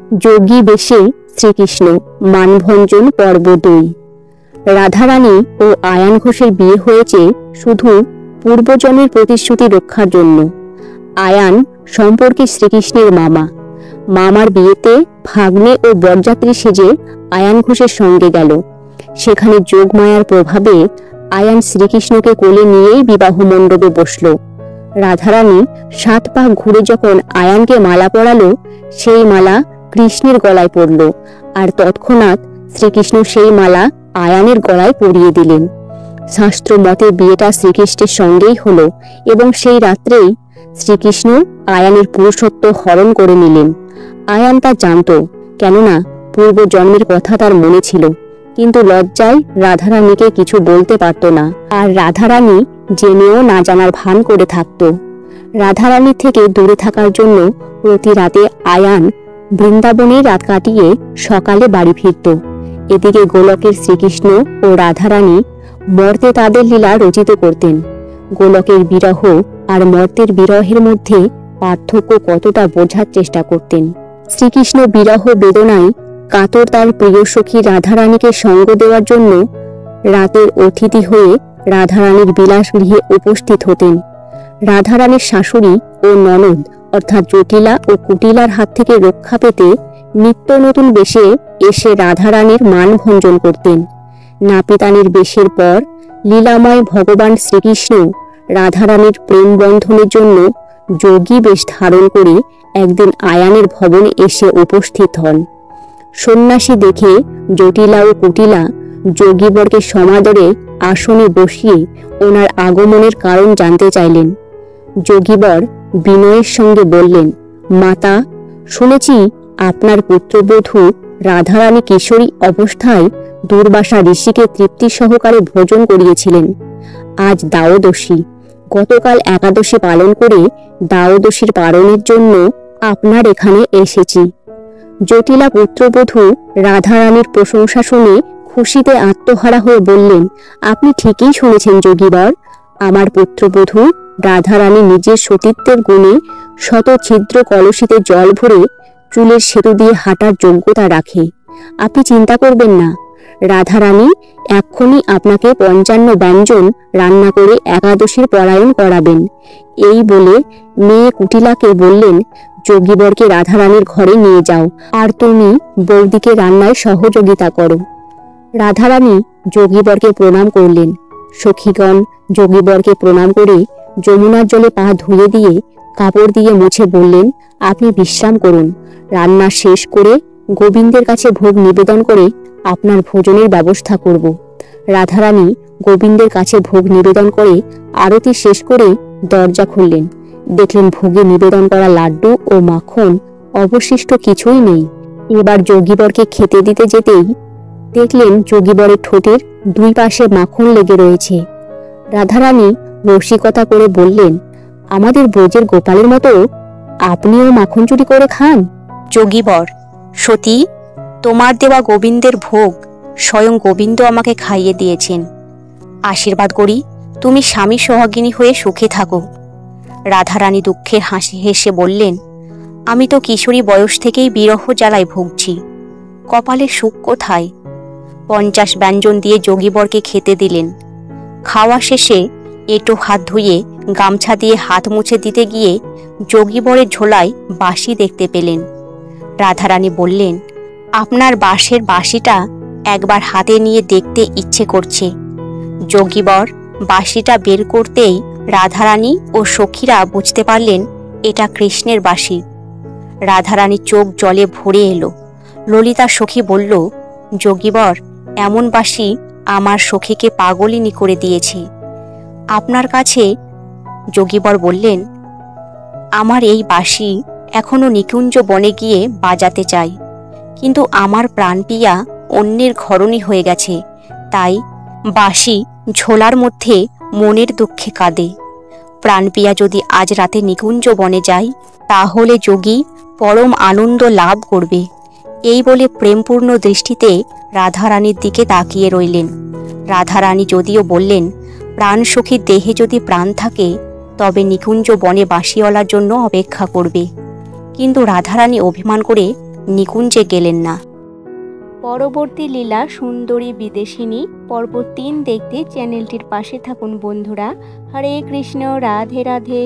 যোগী বেশে শ্রীকৃষ্ণ মানভঞ্জন পর্ব 2। রাধারানী ও আয়ান ঘোষের বিয়ে হয়েছে শুধু পূর্বজন্মের প্রতিশ্রুতি রক্ষার জন্য। আয়ান সম্পর্কে শ্রীকৃষ্ণের মামা। মামার বিয়েতে ভাগ্নে ও বরযাত্রী সেজে আয়ান ঘোষের সঙ্গে গেল। সেখানে যোগমায়ার প্রভাবে আয়ান শ্রীকৃষ্ণকে কোলে নিয়েই বিবাহ মণ্ডপে বসল। রাধারানী 7 পাক ঘুরে যখন আয়ানকে মালা পরালো, সেই মালা কৃষ্ণের গলায় পড়ল, আর তৎক্ষণাৎ শ্রীকৃষ্ণ সেই মালা আয়ানের গলায় পরিয়ে দিলেন। শাস্ত্র মতে বিয়েটা শ্রীকৃষ্ণের সঙ্গেই হলো এবং সেই রাত্রেই শ্রীকৃষ্ণ আয়ানের পুরুষত্ব হরণ করে নিলেন। আয়ান তা জানত, কেননা পূর্ব জন্মের কথা তার মনে ছিল, কিন্তু লজ্জায় রাধারানীকে কিছু বলতে পারত না, আর রাধারানী জেনেও না জানার ভান করে থাকত। রাধারানী থেকে দূরে থাকার জন্য প্রতি রাতে আয়ান বৃন্দাবনে রাত কাটিয়ে সকালে বাড়ি ফিরত। এদিকে গোলকের শ্রীকৃষ্ণ ও রাধারানী মর্তে তাদের লীলা রচিত করতেন। গোলকের বিরহ আর মর্তের বিরহের মধ্যে পার্থক্য কতটা বোঝার চেষ্টা করতেন। শ্রীকৃষ্ণ বিরহ বেদনায় কাতর তার প্রিয় সখী রাধারানীকে সঙ্গ দেওয়ার জন্য রাতের অতিথি হয়ে রাধারানীর বিলাস গৃহে উপস্থিত হতেন। রাধারানীর শাশুড়ি ও ননদ অর্থাৎ জটিলা ও কুটিলার হাত থেকে রক্ষা পেতে নিত্য নতুন বেশে এসে রাধারানীর মান ভঞ্জন করতেন। নাপিতানির বেশের পর লীলাময় ভগবান শ্রীকৃষ্ণ রাধারানীর প্রেম বন্ধনের জন্য যোগী বেশ ধারণ করে একদিন আয়ানের ভবনে এসে উপস্থিত হন। সন্ন্যাসী দেখে জটিলা ও কুটিলা যোগীবরকে সমাদরে আসনে বসিয়ে ওনার আগমনের কারণ জানতে চাইলেন। যোগীবর বিনয়ের সঙ্গে বললেন, মাতা, শুনেছি আপনার পুত্রবধূ রাধারানী কিশোরী অবস্থায় দুর্বাসা ঋষিকে তৃপ্তি সহকারে ভোজন করিয়েছিলেন। আজ দ্বাদশী, গতকাল একাদশী পালন করে দ্বাদশীর পালনের জন্য আপনার এখানে এসেছি। জটিলা পুত্রবধূ রাধারানীর প্রশংসা শুনে খুশিতে আত্মহারা হয়ে বললেন, আপনি ঠিকই শুনেছেন যোগীবর। আমার পুত্রবধূ রাধারানী নিজের সতীত্বের গুণে শত ছিদ্র কলসিতে জল ভরে চুলের সেতু দিয়ে হাঁটার যোগ্যতা রাখে। আপনি চিন্তা করবেন না, রাধারানী এক্ষুনি আপনাকে 55 ব্যঞ্জন রান্না করে একাদশীর পরায়ণ করাবেন। এই বলে মেয়ে কুটিলাকে বললেন, যোগীবরকে রাধারানীর ঘরে নিয়ে যাও, আর তুমি বৌদিকে রান্নায় সহযোগিতা করো। রাধারানী যোগীবরকে প্রণাম করলেন। সখীগণ যোগীবরকে প্রণাম করে যমুনার জলে পা ধুয়ে দিয়ে কাপড় দিয়ে মুছে বললেন, আপনি বিশ্রাম করুন। রান্না শেষ করে গোবিন্দের কাছে ভোগ নিবেদন করে আপনার ভোজনের ব্যবস্থা করব। রাধারানী গোবিন্দের কাছে ভোগ নিবেদন করে আরতি শেষ করে দরজা খুললেন। দেখলেন ভোগে নিবেদন করা লাড্ডু ও মাখন অবশিষ্ট কিছুই নেই। এবার যোগীবরকে খেতে দিতে যেতেই দেখলেন যোগীবরের ঠোঁটের 2 পাশে মাখন লেগে রয়েছে। রাধারানী রসিকতা করে বললেন, আমাদের ব্রজের গোপালের মতো আপনিও মাখন চুরি করে খান? যোগীবর, সতী, তোমার দেওয়া গোবিন্দের ভোগ স্বয়ং গোবিন্দ আমাকে খাইয়ে দিয়েছেন। আশীর্বাদ করি তুমি স্বামী সোহাগিনী হয়ে সুখে থাকো। রাধারানী দুঃখের হাসি হেসে বললেন, আমি তো কিশোরী বয়স থেকেই বিরহ জ্বালায় ভুগছি, কপালে সুখ কোথায়? 50 ব্যঞ্জন দিয়ে যোগীবরকে খেতে দিলেন। খাওয়া শেষে এঁটো হাত ধুয়ে গামছা দিয়ে হাত মুছে দিতে গিয়ে যোগীবরের ঝোলায় বাঁশি দেখতে পেলেন। রাধারানী বললেন, আপনার বাঁশের বাঁশিটা একবার হাতে নিয়ে দেখতে ইচ্ছে করছে। যোগীবর বাঁশিটা বের করতেই রাধারানী ও সখীরা বুঝতে পারলেন এটা কৃষ্ণের বাঁশি। রাধারানী চোখ জলে ভরে এলো। ললিতা সখী বলল, যোগীবর, এমন বাঁশি আমার সখীকে পাগলিনী করে দিয়েছে। আপনার কাছে? যোগীবর বললেন, আমার এই বাঁশি এখনো নিকুঞ্জ বনে গিয়ে বাজাতে চাই, কিন্তু আমার প্রাণপিয়া অন্যের ঘরণী হয়ে গেছে, তাই বাঁশি ঝোলার মধ্যে মনের দুঃখে কাঁদে। প্রাণপিয়া যদি আজ রাতে নিকুঞ্জ বনে যায়, তাহলে যোগী পরম আনন্দ লাভ করবে। এই বলে প্রেমপূর্ণ দৃষ্টিতে রাধারানীর দিকে তাকিয়ে রইলেন। রাধারানী যদিও বললেন, প্রাণ সখীর দেহে যদি প্রাণ থাকে তবে নিকুঞ্জ বনে বাঁশিওয়ালার জন্য অপেক্ষা করবে, কিন্তু রাধারানী অভিমান করে নিকুঞ্জে গেলেন না। পরবর্তী লীলা সুন্দরী বিদেশিনী পর্ব 3 দেখতে চ্যানেলটির পাশে থাকুন বন্ধুরা। হরে কৃষ্ণ, রাধে রাধে।